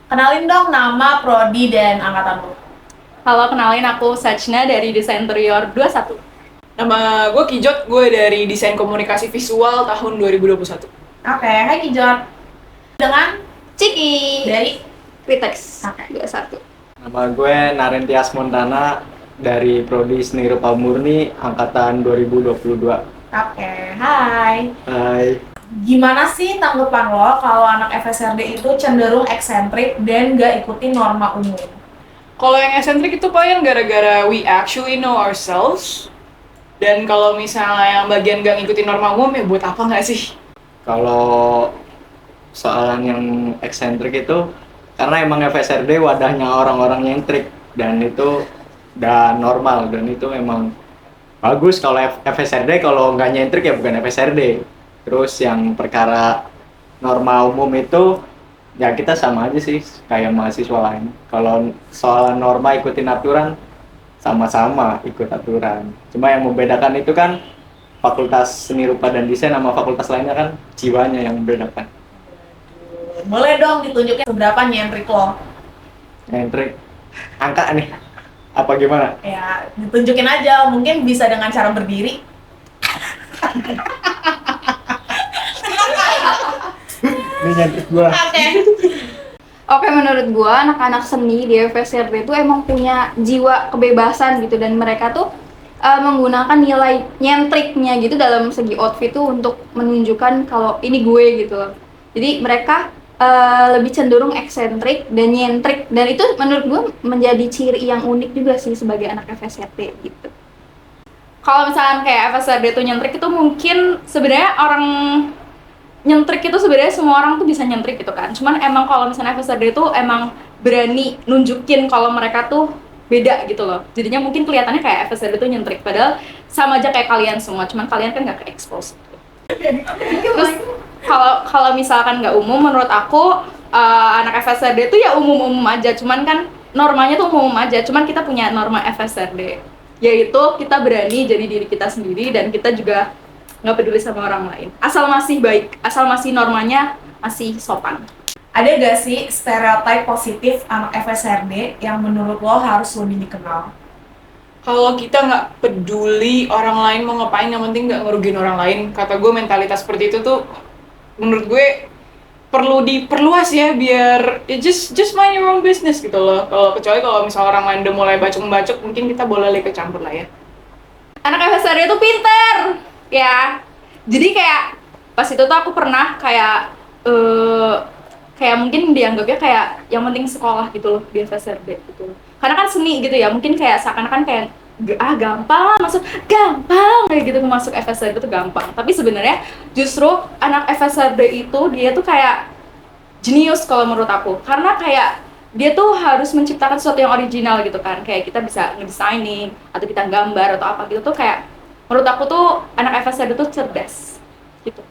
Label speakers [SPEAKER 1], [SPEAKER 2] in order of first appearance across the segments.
[SPEAKER 1] Kenalin dong nama, prodi, dan angkatan lu.
[SPEAKER 2] Halo, kenalin aku Sajna dari Desain Interior 21.
[SPEAKER 3] Nama gue Kijot, gue dari Desain Komunikasi Visual tahun 2021.
[SPEAKER 1] Oke, hai Kijot. Dengan
[SPEAKER 2] Ciki
[SPEAKER 1] dari
[SPEAKER 2] Kritex
[SPEAKER 1] Oke.
[SPEAKER 2] 21.
[SPEAKER 4] Nama gue Narentias Montana dari Prodi Seni Rupa Murni angkatan 2022.
[SPEAKER 1] Oke, hai.
[SPEAKER 4] Hai.
[SPEAKER 1] Gimana sih tanggapan lo kalau anak FSRD itu cenderung eksentrik dan gak ikutin norma umum?
[SPEAKER 3] Kalau yang eksentrik itu paling gara-gara we actually know ourselves. Dan kalau misalnya yang bagian gak ngikutin norma umum, ya buat apa nggak sih?
[SPEAKER 4] Kalau soalan yang eksentrik itu karena emang FSRD wadahnya orang-orang nyentrik dan itu udah normal dan itu memang bagus kalau FSRD. Kalau nggak nyentrik ya bukan FSRD. Terus yang perkara norma umum itu ya kita sama aja sih kayak mahasiswa lain. Kalau soal norma ikutin aturan sama-sama ikut aturan. Cuma yang membedakan itu kan fakultas seni rupa dan desain sama fakultas lainnya kan jiwanya yang membedakan.
[SPEAKER 1] Boleh dong ditunjukin seberapa nyentrik lo?
[SPEAKER 4] Nyentrik angka nih apa gimana?
[SPEAKER 1] Ya, ditunjukin aja. Mungkin bisa dengan cara berdiri.
[SPEAKER 4] Ini nyentrik gua.
[SPEAKER 1] Oke.
[SPEAKER 2] Oke, menurut gua anak-anak seni di FSRD itu emang punya jiwa kebebasan gitu, dan mereka tuh menggunakan nilai nyentriknya gitu dalam segi outfit tuh untuk menunjukkan kalau ini gue gitu loh. Jadi mereka lebih cenderung eksentrik dan nyentrik, dan itu menurut gua menjadi ciri yang unik juga sih sebagai anak FSRD gitu. Kalau misalkan kayak FSRD itu nyentrik itu mungkin sebenarnya orang nyentrik itu sebenarnya semua orang tuh bisa nyentrik gitu kan. Cuman emang kalau misalnya FSRD itu emang berani nunjukin kalau mereka tuh beda gitu loh. Jadinya mungkin kelihatannya kayak FSRD itu nyentrik, padahal sama aja kayak kalian semua. Cuman kalian kan nggak ke-expose. Terus kalau misalkan nggak umum, menurut aku anak FSRD itu ya umum-umum aja. Cuman kan normanya tuh umum aja. Cuman kita punya norma FSRD, yaitu kita berani jadi diri kita sendiri dan kita juga nggak peduli sama orang lain. Asal masih baik, asal masih normanya masih sopan.
[SPEAKER 1] Ada gak sih stereotip positif anak FSRD yang menurut lo harus lebih dikenal?
[SPEAKER 3] Kalau kita nggak peduli orang lain mau ngapain, yang penting nggak ngerugiin orang lain. Kata gue mentalitas seperti itu tuh menurut gue perlu diperluas ya, biar ya just mind your own business gitu loh. Kecuali kalau misal orang lain udah mulai bacok-bacok, mungkin kita boleh ikut campur lah ya.
[SPEAKER 2] Anak FSRD itu pinter ya. Jadi kayak pas itu tuh aku pernah kayak kayak mungkin dianggapnya kayak yang penting sekolah gitu loh di FSRD gitu. Karena kan seni gitu ya, mungkin kayak seakan-akan kayak gampang lah masuk, gampang kayak gitu masuk FSRD itu gampang. Tapi sebenarnya justru anak FSRD itu dia tuh kayak jenius kalau menurut aku. Karena kayak dia tuh harus menciptakan sesuatu yang original gitu kan. Kayak kita bisa ngedesigning atau kita gambar atau apa gitu tuh, kayak menurut aku tuh anak FSRD tuh cerdas gitu.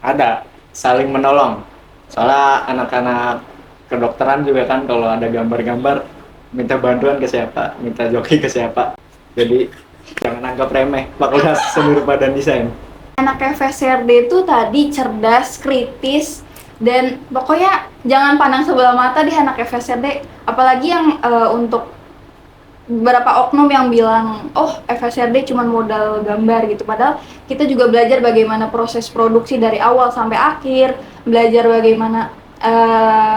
[SPEAKER 4] Ada saling menolong. Soalnya anak-anak kedokteran juga kan kalau ada gambar-gambar minta bantuan ke siapa, minta joki ke siapa. Jadi jangan anggap remeh fakultas seni rupa dan desain.
[SPEAKER 2] Anak FSRD itu tadi cerdas, kritis, dan pokoknya jangan pandang sebelah mata di anak FSRD. Apalagi yang untuk beberapa oknum yang bilang, oh FSRD cuma modal gambar gitu. Padahal kita juga belajar bagaimana proses produksi dari awal sampai akhir, belajar bagaimana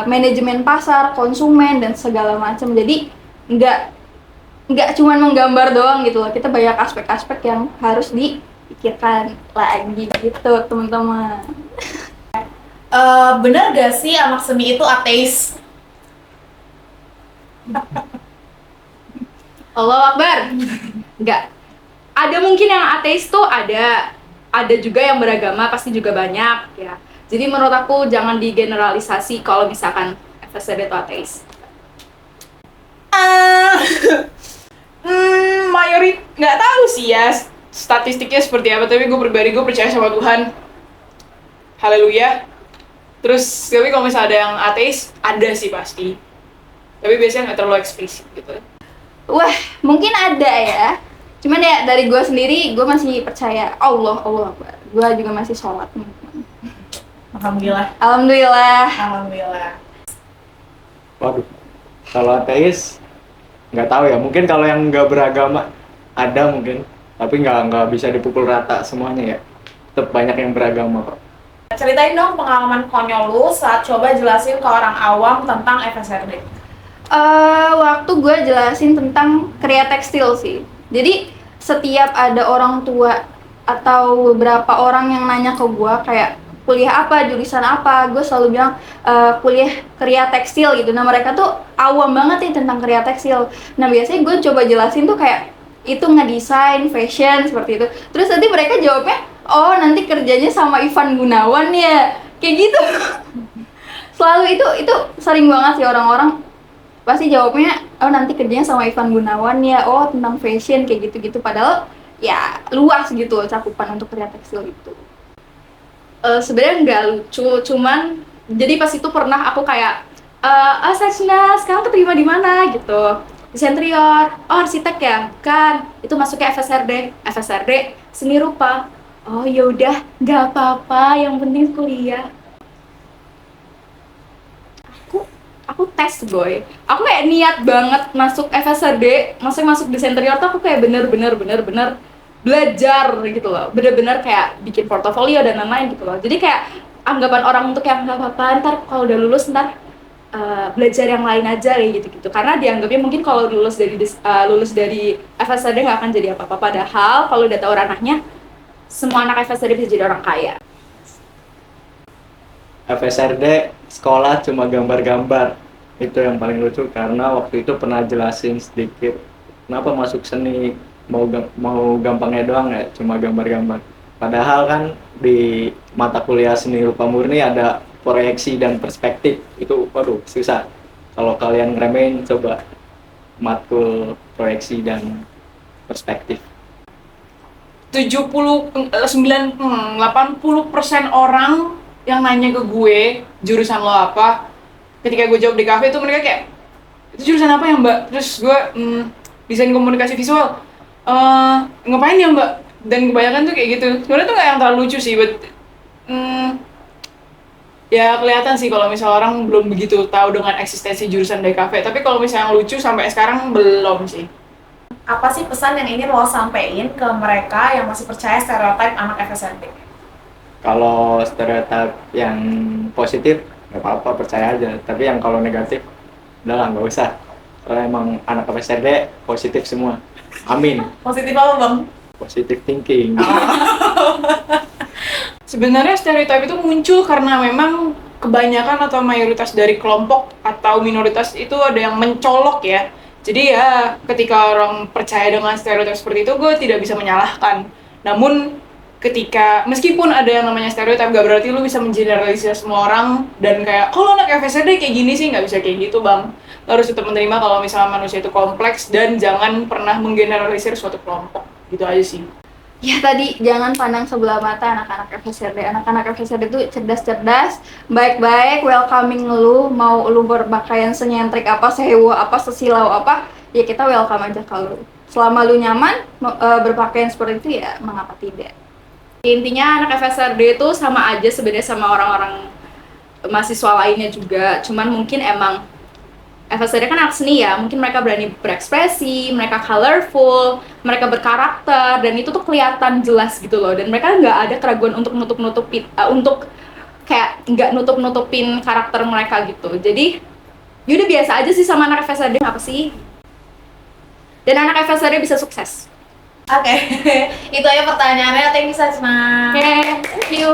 [SPEAKER 2] manajemen pasar, konsumen, dan segala macam. Jadi nggak cuma menggambar doang gitu loh. Kita banyak aspek-aspek yang harus dipikirkan lagi gitu teman-teman.
[SPEAKER 1] Bener gak sih anak seni itu ateis?
[SPEAKER 2] Allahu Akbar. Enggak. Ada mungkin yang ateis tuh ada juga yang beragama, pasti juga banyak ya. Jadi menurut aku jangan digeneralisasi kalau misalkan FSRD itu ateis.
[SPEAKER 3] Nggak tahu sih ya statistiknya seperti apa, tapi gue pribadi gue percaya sama Tuhan. Haleluya. Terus tapi kalau misalnya ada yang ateis, ada sih pasti. Tapi biasanya nggak terlalu eksplisit gitu.
[SPEAKER 2] Wah, mungkin ada ya. Cuman ya dari gue sendiri, gue masih percaya Allah Akbar. Gue juga masih sholat nih.
[SPEAKER 1] Alhamdulillah.
[SPEAKER 2] Alhamdulillah.
[SPEAKER 1] Alhamdulillah.
[SPEAKER 4] Waduh, kalau ateis nggak tahu ya. Mungkin kalau yang nggak beragama ada mungkin, tapi nggak bisa dipukul rata semuanya ya. Tetap banyak yang beragama kok.
[SPEAKER 1] Ceritain dong pengalaman konyol lu saat coba jelasin ke orang awam tentang FSRD.
[SPEAKER 2] Waktu gue jelasin tentang kriya tekstil sih. Jadi setiap ada orang tua atau beberapa orang yang nanya ke gue kayak kuliah apa, jurusan apa, gue selalu bilang kuliah kriya tekstil gitu. Nah mereka tuh awam banget nih tentang kriya tekstil. Nah biasanya gue coba jelasin tuh kayak itu ngedesain, fashion seperti itu. Terus nanti mereka jawabnya, oh nanti kerjanya sama Ivan Gunawan ya, kayak gitu. Selalu itu sering banget sih orang-orang pasti jawabnya, oh nanti kerjanya sama Ivan Gunawan ya, oh tentang fashion kayak gitu-gitu. Padahal ya luas gitu cakupan untuk kriya tekstil itu. Sebenarnya nggak lucu, cuman jadi pas itu pernah aku kayak Sajna sekarang keterima di mana gitu, desain interior. Oh arsitek ya, bukan, itu masuknya FSRD seni rupa. Oh yaudah nggak apa-apa, yang penting kuliah. Aku tes boy, aku kayak niat banget masuk FSRD, masuk desain interior tuh aku kayak bener belajar gitu loh, bener-bener kayak bikin portofolio dan lain-lain gitu loh. Jadi kayak anggapan orang untuk yang nggak apa-apa, ntar kalau udah lulus ntar belajar yang lain aja kayak gitu-gitu, karena dianggapnya mungkin kalau lulus dari FSRD nggak akan jadi apa-apa, padahal kalau udah tahu ranahnya semua anak FSRD bisa jadi orang kaya.
[SPEAKER 4] FSRD sekolah cuma gambar-gambar, itu yang paling lucu karena waktu itu pernah jelasin sedikit kenapa masuk seni, mau gampangnya doang ya cuma gambar-gambar, padahal kan di mata kuliah seni rupa murni ada proyeksi dan perspektif. Itu waduh susah, kalau kalian ngeremehin coba matkul proyeksi dan perspektif.
[SPEAKER 3] 80% orang yang nanya ke gue jurusan lo apa, ketika gue jawab di kafe itu mereka kayak, itu jurusan apa ya mbak? Terus gue desain komunikasi visual. Ngapain ya mbak? Dan kebanyakan tuh kayak gitu. Sebenarnya tuh nggak yang terlalu lucu sih, but ya kelihatan sih kalau misalnya orang belum begitu tahu dengan eksistensi jurusan DKV. Tapi kalau misalnya yang lucu sampai sekarang belum sih.
[SPEAKER 1] Apa sih pesan yang ingin lo sampein ke mereka yang masih percaya stereotip anak FSRD?
[SPEAKER 4] Kalau stereotip yang positif nggak apa-apa, percaya aja, tapi yang kalau negatif udahlah nggak usah, soalnya emang anak FSRD positif semua. Amin.
[SPEAKER 1] Positif apa bang?
[SPEAKER 4] Positive thinking.
[SPEAKER 3] Sebenarnya stereotip itu muncul karena memang kebanyakan atau mayoritas dari kelompok atau minoritas itu ada yang mencolok ya. Jadi ya ketika orang percaya dengan stereotip seperti itu, gue tidak bisa menyalahkan. Namun ketika meskipun ada yang namanya stereotip, gak berarti lu bisa mengeneralisir semua orang dan kayak kalau anak FSRD kayak gini sih, nggak bisa kayak gitu bang. Lu harus tetap menerima kalau misalnya manusia itu kompleks dan jangan pernah menggeneralisir suatu kelompok. Gitu aja sih.
[SPEAKER 2] Ya tadi jangan pandang sebelah mata anak-anak FSRD. Anak-anak FSRD itu cerdas-cerdas, baik-baik, welcoming lu, mau lu berpakaian senyentrik apa, sehewa apa, sesilau apa, ya kita welcome aja kalau selama lu nyaman berpakaian seperti itu ya mengapa tidak. Intinya anak FSRD itu sama aja sebenarnya sama orang-orang mahasiswa lainnya juga, cuman mungkin emang FSRD kan anak seni ya, mungkin mereka berani berekspresi, mereka colorful, mereka berkarakter, dan itu tuh kelihatan jelas gitu loh. Dan mereka nggak ada keraguan untuk nutup-nutupin, untuk kayak nggak nutup-nutupin karakter mereka gitu. Jadi, yaudah biasa aja sih sama anak FSRD, apa sih? Dan anak FSRD bisa sukses.
[SPEAKER 1] Oke, itu aja pertanyaannya. Thank you Sajna.
[SPEAKER 2] Oke, thank you.